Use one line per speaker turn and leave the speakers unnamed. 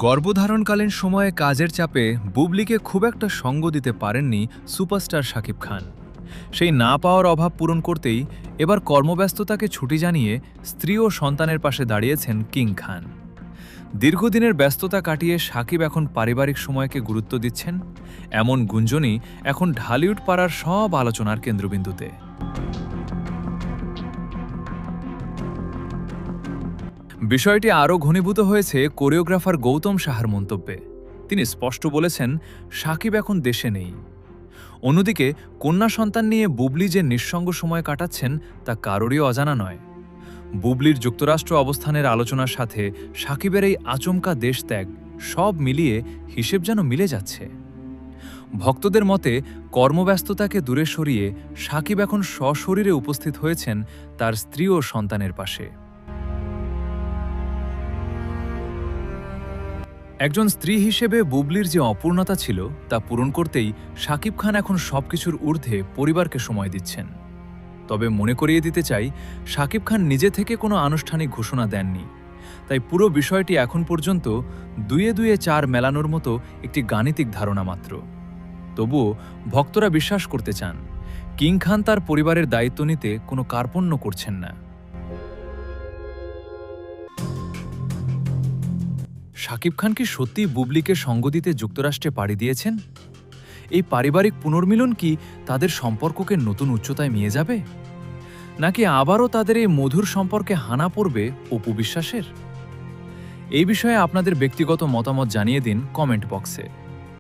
গর্ভধারণকালীন সময়ে কাজের চাপে বুবলিকে খুব একটা সঙ্গ দিতে পারেননি সুপারস্টার শাকিব খান। সেই না পাওয়ার অভাব পূরণ করতেই এবার কর্মব্যস্ততাকে ছুটি জানিয়ে স্ত্রী ও সন্তানের পাশে দাঁড়িয়েছেন কিং খান। দীর্ঘদিনের ব্যস্ততা কাটিয়ে শাকিব এখন পারিবারিক সময়কে গুরুত্ব দিচ্ছেন, এমন গুঞ্জনই এখন ঢালিউড পাড়ার সব আলোচনার কেন্দ্রবিন্দুতে। বিষয়টি আরও ঘনীভূত হয়েছে কোরিওগ্রাফার গৌতম সাহার মন্তব্যে। তিনি স্পষ্ট বলেছেন, শাকিব এখন দেশে নেই। অন্যদিকে কন্যা সন্তান নিয়ে বুবলি যে নিঃসঙ্গ সময় কাটাচ্ছেন তা কারোরই অজানা নয়। বুবলির যুক্তরাষ্ট্র অবস্থানের আলোচনার সাথে শাকিবের এই আচমকা দেশত্যাগ সব মিলিয়ে হিসেব যেন মিলে যাচ্ছে। ভক্তদের মতে কর্মব্যস্ততাকে দূরে সরিয়ে শাকিব এখন সশরীরে উপস্থিত হয়েছেন তার স্ত্রী ও সন্তানের পাশে। একজন স্ত্রী হিসেবে বুবলির যে অপূর্ণতা ছিল তা পূরণ করতেই শাকিব খান এখন সবকিছুর ঊর্ধ্বে পরিবারকে সময় দিচ্ছেন। তবে মনে করিয়ে দিতে চাই, শাকিব খান নিজে থেকে কোনো আনুষ্ঠানিক ঘোষণা দেননি, তাই পুরো বিষয়টি এখন পর্যন্ত দুয়ে দুয়ে চার মেলানোর মতো একটি গাণিতিক ধারণা মাত্র। তবুও ভক্তরা বিশ্বাস করতে চান, কিং খান তার পরিবারের দায়িত্ব নিতে কোনো কার্পণ্য করছেন না। শাকিব খান কি সত্যিই বুবলিকে সঙ্গ দিতে যুক্তরাষ্ট্রে পাড়ি দিয়েছেন? এই পারিবারিক পুনর্মিলন কি তাদের সম্পর্ককে নতুন উচ্চতায় নিয়ে যাবে, নাকি আবারও তাদের এই মধুর সম্পর্কে হানা পড়বে অপু বিশ্বাসের? এই বিষয়ে আপনাদের ব্যক্তিগত মতামত জানিয়ে দিন কমেন্ট বক্সে।